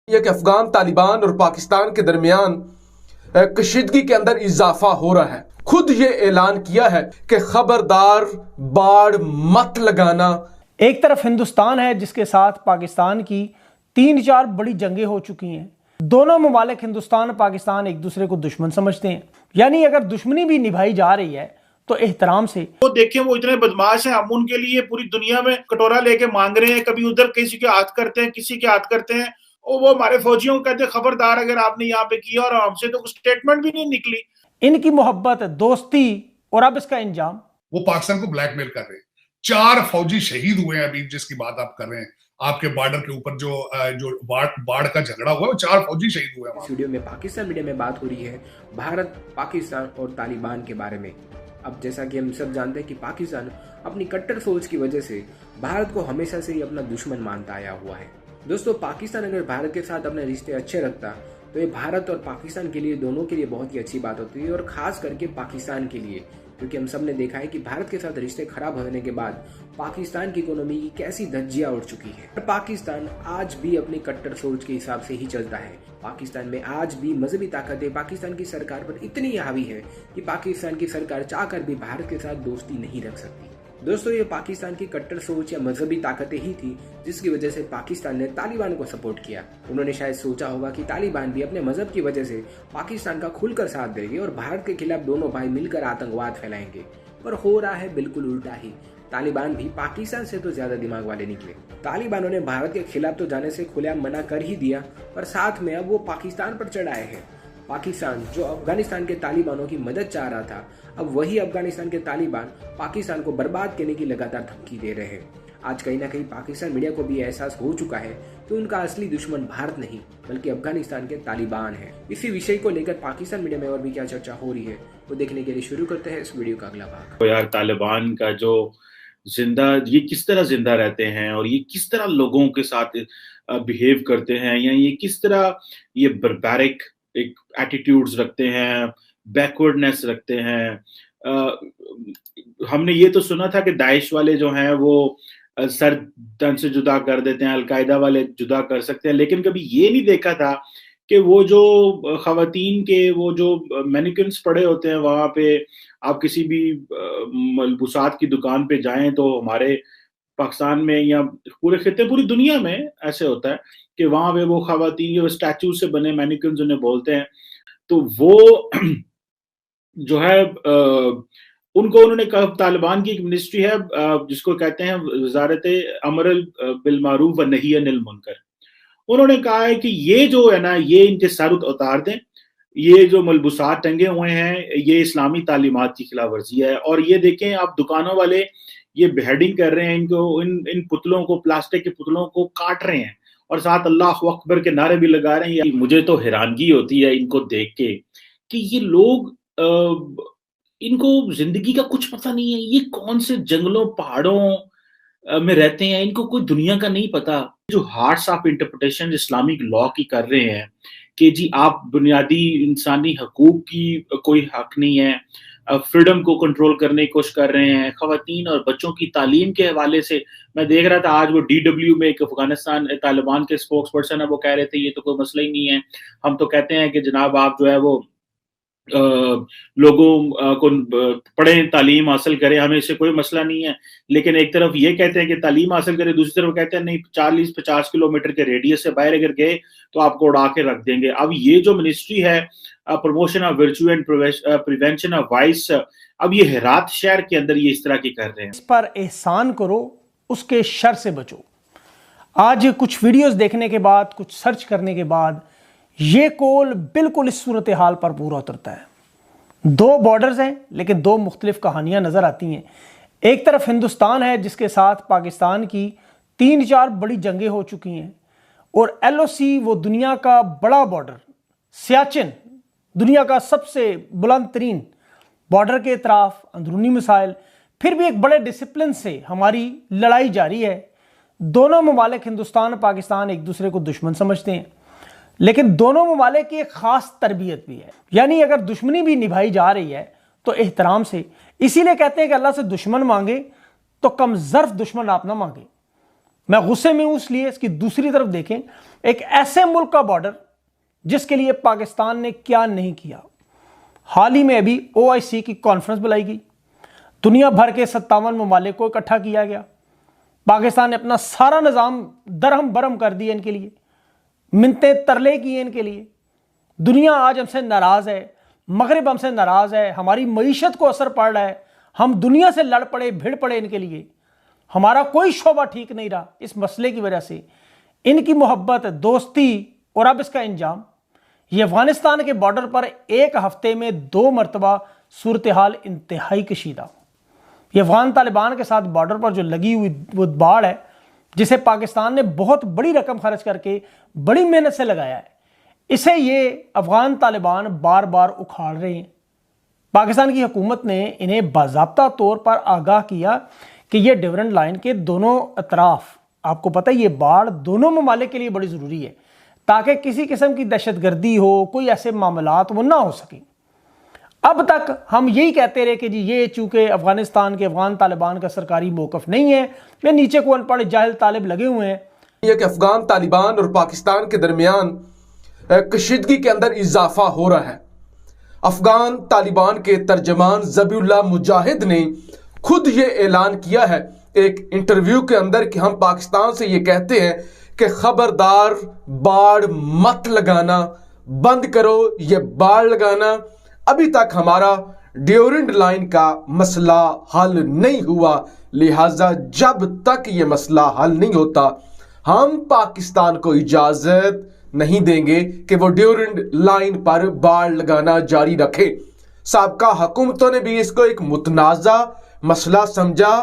कि अफगान तालिबान और पाकिस्तान के दरमियान कशीदगी के अंदर इजाफा हो रहा है। खुद ये ऐलान किया है कि खबरदार बाड़ मत लगाना। एक तरफ हिंदुस्तान है जिसके साथ पाकिस्तान की 3-4 बड़ी जंगें हो चुकी हैं। दोनों ममालिक हिंदुस्तान और पाकिस्तान एक दूसरे को दुश्मन समझते हैं, यानी अगर दुश्मनी भी निभाई जा रही है तो एहतराम से। वो देखें, वो इतने बदमाश हैं, हम उनके लिए पूरी दुनिया में कटोरा लेके मांग रहे हैं, कभी उधर किसी के हाथ करते हैं, किसी के हाथ करते हैं। और वो हमारे फौजियों को कहते हैं खबरदार अगर आपने यहाँ पे किया, और हमसे तो कुछ स्टेटमेंट भी नहीं निकली। इनकी मोहब्बत, दोस्ती और अब इसका इंजाम। वो पाकिस्तान को ब्लैकमेल कर रहे हैं। 4 फौजी शहीद हुए हैं अभी जिसकी बात आप कर रहे हैं। आपके बॉर्डर के ऊपर जो बाढ़ का झगड़ा हुआ, वो 4 फौजी शहीद हुए हैं। इस वीडियो में पाकिस्तान मीडिया में बात हो रही है भारत, पाकिस्तान और तालिबान के बारे में। अब जैसा कि हम सब जानते हैं कि पाकिस्तान अपनी कट्टर सोच की वजह से भारत को हमेशा से ही अपना दुश्मन मानता आया हुआ है। दोस्तों, पाकिस्तान अगर भारत के साथ अपने रिश्ते अच्छे रखता तो ये भारत और पाकिस्तान के लिए, दोनों के लिए बहुत ही अच्छी बात होती है, और खास करके पाकिस्तान के लिए, क्योंकि हम सब ने देखा है कि भारत के साथ रिश्ते खराब होने के बाद पाकिस्तान की इकोनॉमी की कैसी धज्जियां उड़ चुकी है। पाकिस्तान आज भी अपनी कट्टर सोच के हिसाब से ही चलता है। पाकिस्तान में आज भी मजहबी ताकतें पाकिस्तान की सरकार पर इतनी हावी है कि पाकिस्तान की सरकार चाहकर भी भारत के साथ दोस्ती नहीं रख सकती। दोस्तों, ये पाकिस्तान की कट्टर सोच या मजहबी ताकतें ही थी जिसकी वजह से पाकिस्तान ने तालिबान को सपोर्ट किया। उन्होंने शायद सोचा होगा कि तालिबान भी अपने मजहब की वजह से पाकिस्तान का खुलकर साथ देंगे और भारत के खिलाफ दोनों भाई मिलकर आतंकवाद फैलाएंगे, पर हो रहा है बिल्कुल उल्टा ही। तालिबान भी पाकिस्तान से तो ज्यादा दिमाग वाले निकले। तालिबानों ने भारत के खिलाफ तो जाने से खुलेआम मना कर ही दिया, पर साथ में अब वो पाकिस्तान पर चढ़ आए हैं। पाकिस्तान जो अफगानिस्तान के तालिबानों की मदद चाह रहा था, अब वही अफगानिस्तान के तालिबान पाकिस्तान को बर्बाद करने की लगातार धमकी दे रहे हैं। आज कहीं ना कहीं पाकिस्तान मीडिया को भी एहसास हो चुका है कि उनका असली दुश्मन भारत नहीं बल्कि अफगानिस्तान के तालिबान है। इसी विषय को लेकर पाकिस्तान मीडिया में और भी क्या चर्चा हो रही है वो देखने के लिए शुरू करते हैं इस वीडियो का अगला भाग। तो यार, तालिबान का जो ये किस तरह जिंदा रहते हैं और ये किस तरह लोगों के साथ बिहेव करते हैं, या ये किस तरह ये बर्बैरिक एक एटीट्यूड्स रखते हैं, बैकवर्डनेस रखते हैं। हमने ये तो सुना था कि दाइश वाले जो हैं वो सर तन से जुदा कर देते हैं, अलकायदा वाले जुदा कर सकते हैं, लेकिन कभी ये नहीं देखा था कि वो जो खवातीन के वो जो मैनिक्विन्स पड़े होते हैं वहां पे, आप किसी भी मलबूसात की दुकान पे जाएं तो हमारे पाकिस्तान में या पूरे खित्ते पूरी दुनिया में ऐसे होता है कि वहां पे वो खवातीन के स्टैचू से बने मैनिक्विन्स उन्हें बोलते हैं। तो वो जो है उनको उन्होंने कहा, तालिबान की एक मिनिस्ट्री है जिसको कहते हैं वजारत अमर बिल मारूफ व नही अनिल मुनकर। उन्होंने कहा है कि ये जो है ना, ये इनके सर उतार दें, ये जो मलबूसात टंगे हुए हैं ये इस्लामी तालीमात की खिलाफ वर्जी है। और ये देखें आप, दुकानों वाले ये बेहेडिंग कर रहे हैं, इनको इन पुतलों को, प्लास्टिक के पुतलों को काट रहे हैं और साथ अल्लाह अकबर के नारे भी लगा रहे हैं। मुझे तो हैरानगी होती है इनको देख के कि ये लोग इनको जिंदगी का कुछ पता नहीं है। ये कौन से जंगलों पहाड़ों में रहते हैं, इनको कोई दुनिया का नहीं पता। जो हार्ड्स ऑफ इंटरप्रिटेशन इस्लामिक लॉ की कर रहे हैं कि जी आप बुनियादी इंसानी हकूक की कोई हक नहीं है, फ्रीडम को कंट्रोल करने की कोशिश कर रहे हैं। खवातीन और बच्चों की तालीम के हवाले से मैं देख रहा था आज वो DW में एक अफगानिस्तान तालिबान के स्पोक्स पर्सन है, वो कह रहे थे ये तो कोई मसला ही नहीं है, हम तो कहते हैं कि जनाब आप जो है वो लोगों को पढ़ें, तालीम हासिल करें, हमें इससे कोई मसला नहीं है। लेकिन एक तरफ ये कहते हैं कि तालीम हासिल करें, दूसरी तरफ कहते हैं नहीं, 40-50 किलोमीटर के रेडियस से बाहर अगर गए तो आपको उड़ा के रख देंगे। अब ये जो मिनिस्ट्री है promotion of virtue and prevention of vice, अब ये हेरात शहर के अंदर ये इस तरह की कर रहे हैं। इस पर एहसान करो, उसके शर से बचो। आज कुछ वीडियोस देखने के बाद, कुछ सर्च करने के बाद ये कॉल बिल्कुल इस सूरत हाल पर पूरा उतरता है। 2 बॉर्डर्स हैं लेकिन 2 मुख्तलिफ कहानियां नजर आती हैं। एक तरफ हिंदुस्तान है जिसके साथ पाकिस्तान की 3-4 बड़ी जंगें हो चुकी हैं, और LOC वो दुनिया का बड़ा बॉर्डर, सियाचिन दुनिया का सबसे बुलंद तरीन बॉर्डर के इतराफ अंदरूनी मसाइल, फिर भी एक बड़े डिसिप्लिन से हमारी लड़ाई जारी है। दोनों ममालिक हिंदुस्तान और पाकिस्तान एक दूसरे को दुश्मन समझते हैं, लेकिन दोनों ममालिक की एक खास तरबियत भी है, यानी अगर दुश्मनी भी निभाई जा रही है तो एहतराम से। इसीलिए कहते हैं कि अल्लाह से दुश्मन मांगे तो कम ज़र्फ दुश्मन आप ना मांगे। मैं गुस्से में हूं इसलिए इसकी दूसरी तरफ देखें, एक ऐसे मुल्क का बॉर्डर जिसके लिए पाकिस्तान ने क्या नहीं किया। हाल ही में अभी OIC की कॉन्फ्रेंस बुलाई गई, दुनिया भर के 57 ममालिक को इकट्ठा किया गया। पाकिस्तान ने अपना सारा निज़ाम दरहम बरहम कर दिया इनके लिए, मिन्नतें तरले किए इनके लिए। दुनिया आज हमसे नाराज़ है, मगरिब हमसे नाराज़ है, हमारी मईशत को असर पड़ रहा है, हम दुनिया से लड़ पड़े भिड़ पड़े इनके लिए। हमारा कोई शोबा ठीक नहीं रहा इस मसले की वजह से। इनकी मोहब्बत, दोस्ती और अब इसका इंजाम। ये अफगानिस्तान के बॉर्डर पर एक हफ्ते में 2 मरतबा सूरत हाल इंतहाई कशीदा। ये अफगान तालिबान के साथ बॉर्डर पर जो लगी हुई वो बाढ़ है, जिसे पाकिस्तान ने बहुत बड़ी रकम खर्च करके बड़ी मेहनत से लगाया है, इसे ये अफगान तालिबान बार बार उखाड़ रहे हैं। पाकिस्तान की हुकूमत ने इन्हें बाज़ाब्ता तौर पर आगाह किया कि ये डिफरेंट लाइन के दोनों अतराफ, आपको पता है ये बाढ़ दोनों ममालिक के लिए बड़ी ज़रूरी है ताकि किसी किस्म की दहशतगर्दी हो, कोई ऐसे मामलात वो ना हो सके। अब तक हम यही कहते रहे कि जी ये चूंकि अफगानिस्तान के अफगान तालिबान का सरकारी मौक़िफ़ नहीं है, ये नीचे को अनपढ़ जाहिल तालिब लगे हुए हैं। यह कि अफगान तालिबान और पाकिस्तान के दरमियान कशीदगी के अंदर इजाफा हो रहा है। अफगान तालिबान के तर्जमान ज़बीउल्लाह मुजाहिद ने खुद ये ऐलान किया है एक इंटरव्यू के अंदर कि हम पाकिस्तान से ये कहते हैं कि खबरदार बाड़ मत लगाना, बंद करो ये बाड़ लगाना। अभी तक हमारा ड्यूरेंट लाइन का मसला हल नहीं हुआ, लिहाजा जब तक ये मसला हल नहीं होता हम पाकिस्तान को इजाजत नहीं देंगे कि वो ड्यूरेंट लाइन पर बाड़ लगाना जारी रखे। साबका हुकूमतों ने भी इसको एक मुतनाज़ा मसला समझा,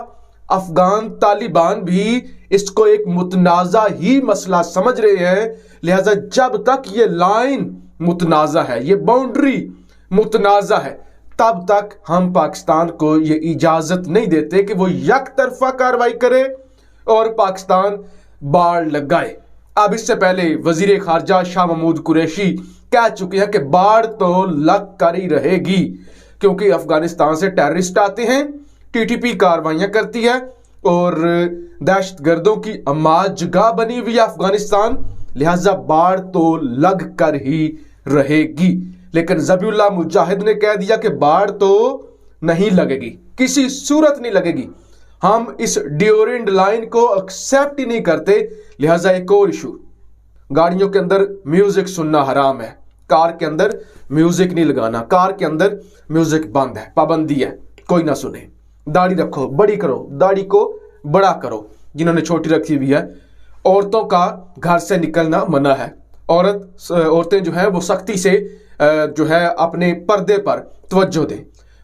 अफगान तालिबान भी इसको एक मुतनाज़ा ही मसला समझ रहे हैं। लिहाजा जब तक ये लाइन मुतनाज़ा है, ये बाउंड्री मुतनाज़ा है, तब तक हम पाकिस्तान को ये इजाज़त नहीं देते कि वो यकतरफा कार्रवाई करे और पाकिस्तान बाड़ लगाए। अब इससे पहले वजीर खारजा शाह महमूद कुरैशी कह चुके हैं कि बाढ़ तो लग कर ही रहेगी, क्योंकि अफगानिस्तान से टेररिस्ट आते हैं, TTP कार्रवाइयां करती है और दहशतगर्दों की अमाजगाह बनी हुई है अफगानिस्तान, लिहाजा बाढ़ तो लग कर ही रहेगी। लेकिन ज़बीउल्लाह मुजाहिद ने कह दिया कि बाढ़ तो नहीं लगेगी, किसी सूरत नहीं लगेगी, हम इस ड्यूरेंट लाइन को एक्सेप्ट ही नहीं करते। लिहाजा एक और इशू, गाड़ियों के अंदर म्यूजिक सुनना हराम है, कार के अंदर म्यूजिक नहीं लगाना, कार के अंदर म्यूजिक बंद है, पाबंदी है, कोई ना सुने। दाढ़ी रखो, बड़ी करो, दाढ़ी को बड़ा करो, जिन्होंने छोटी रखी हुई है। औरतों का घर से निकलना मना है, औरतें जो है वो सख्ती से जो है अपने पर्दे पर तवज्जो दें,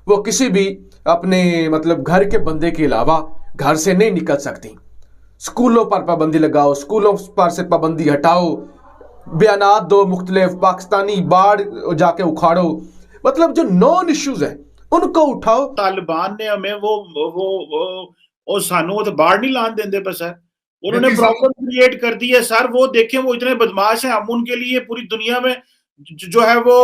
वो किसी भी अपने मतलब घर के बंदे के अलावा घर से नहीं निकल सकती। स्कूलों पर पाबंदी लगाओ, स्कूलों पर से पाबंदी हटाओ, बयानात दो मुख्तलिफ, पाकिस्तानी बाढ़ जाके उखाड़ो, मतलब जो नॉन इश्यूज हैं उनको उठाओ। तालिबान ने हमें वो सानू तो बाढ़ नहीं लान देंगे पर सर, उन्होंने प्रॉब्लम क्रिएट कर दी है सर। वो देखें वो इतने बदमाश हैं, हम उनके लिए पूरी दुनिया में जो है वो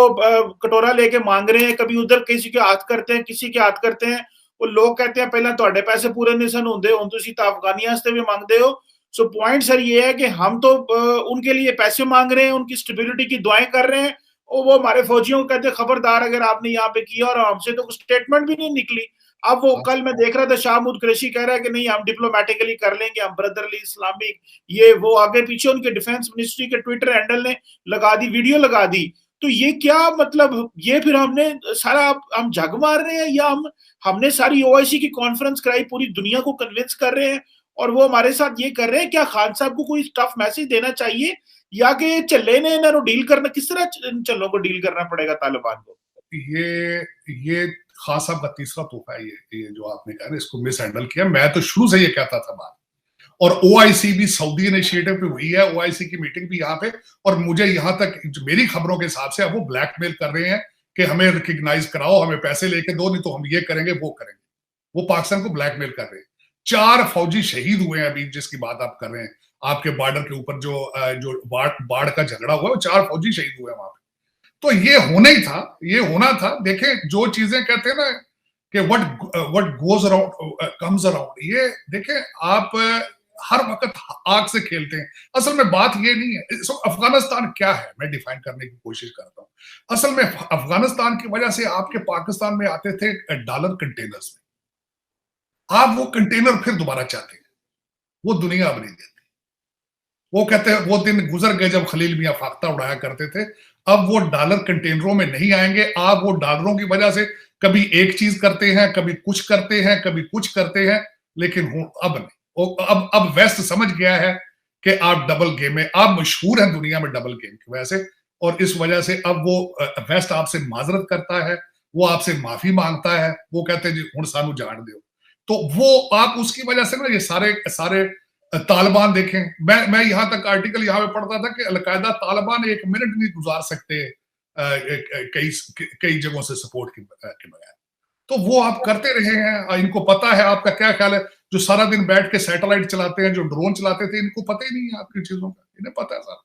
कटोरा लेके मांग रहे हैं, कभी उधर किसी के हाथ करते हैं, किसी के हाथ करते हैं। वो लोग कहते हैं पहले थोड़े पैसे पूरे नहीं सन होंगे, हुण तुसीं तां अफगानी वास्ते भी मांगते हो। सो पॉइंट सर ये है कि हम तो उनके लिए पैसे मांग रहे हैं, उनकी स्टेबिलिटी की दुआएं कर रहे हैं, और वो हमारे फौजियों को कहते हैं खबरदार अगर आपने यहाँ पे किया, और हमसे तो कुछ स्टेटमेंट भी नहीं निकली। अब वो कल मैं देख रहा था शाह महमूद कुरैशी कह रहा है कि नहीं हम डिप्लोमेटिकली कर लेंगे, हम ब्रदरली इस्लामिक ये वो, आगे पीछे उनके डिफेंस मिनिस्ट्री के ट्विटर हैंडल ने लगा दी, वीडियो लगा दी। तो ये क्या मतलब, ये फिर हमने सारा हम जग मार रहे हैं, या हमने सारी OIC की कॉन्फ्रेंस कराई, पूरी दुनिया को कन्विंस कर रहे हैं और वो हमारे साथ ये कर रहे हैं। क्या खान साहब को कोई टफ मैसेज देना चाहिए, या कि चले ने इन्होंने डील करना, किस तरह चलों को डील करना पड़ेगा तालिबान को? ये खान साहब का तीसरा तोहफा है, ये जो आपने कहा इसको मिस हैंडल किया। मैं तो शुरू से ये कहता था बात, और OIC भी सऊदी इनिशिएटिव पे हुई है, OIC की मीटिंग भी यहाँ पे, और मुझे यहाँ तक मेरी खबरों के हिसाब से अब वो ब्लैकमेल कर रहे हैं कि हमें रिकग्नाइज कराओ, हमें पैसे लेके दो, नहीं तो हम ये करेंगे वो करेंगे। वो पाकिस्तान को ब्लैकमेल कर रहे हैं। 4 फौजी शहीद हुए हैं अभी जिसकी बात आप कर रहे हैं, आपके बॉर्डर के ऊपर जो बाढ़ का झगड़ा हुआ है, वो 4 फौजी शहीद हुए हैं वहां पे। तो ये होना ही था, ये होना था। देखे जो चीजें कहते हैं ना कि what goes around comes around, ये देखे आप हर वक्त आग से खेलते हैं। असल में बात ये नहीं है। अफगानिस्तान क्या है मैं डिफाइन करने की कोशिश करता हूं। असल में अफगानिस्तान की वजह से आपके पाकिस्तान में आते थे डॉलर कंटेनर्स में। आप वो कंटेनर फिर दोबारा चाहते हैं, वो दुनिया अब नहीं देती। वो कहते हैं वो दिन गुजर गए जब खलील मियां फाख्ता उड़ाया करते थे। अब वो डॉलर कंटेनरों में नहीं आएंगे। आप वो डॉलरों की वजह से कभी एक चीज करते हैं, कभी कुछ करते हैं, कभी कुछ करते हैं, लेकिन अब नहीं। अब वेस्ट समझ गया है कि आप डबल गेम में, आप मशहूर हैं दुनिया में डबल गेम की वजह से, और इस वजह से अब वो वेस्ट आपसे माजरत करता है, वो आपसे माफी मांगता है, वो कहते हैं जी हुण सानू जान दो। तो वो आप उसकी वजह से ना ये सारे तालिबान देखें। मैं यहां तक आर्टिकल यहां पे पढ़ता था कि अलकायदा तालिबान एक मिनट नहीं गुजार सकते कई जगहों से सपोर्ट के बगैर। तो वो आप करते रहे हैं। इनको पता है। आपका क्या ख्याल है जो सारा दिन बैठ के सैटेलाइट चलाते हैं, जो ड्रोन चलाते थे, इनको पता ही नहीं है आपकी चीजों का, इन्हें पता है सारा।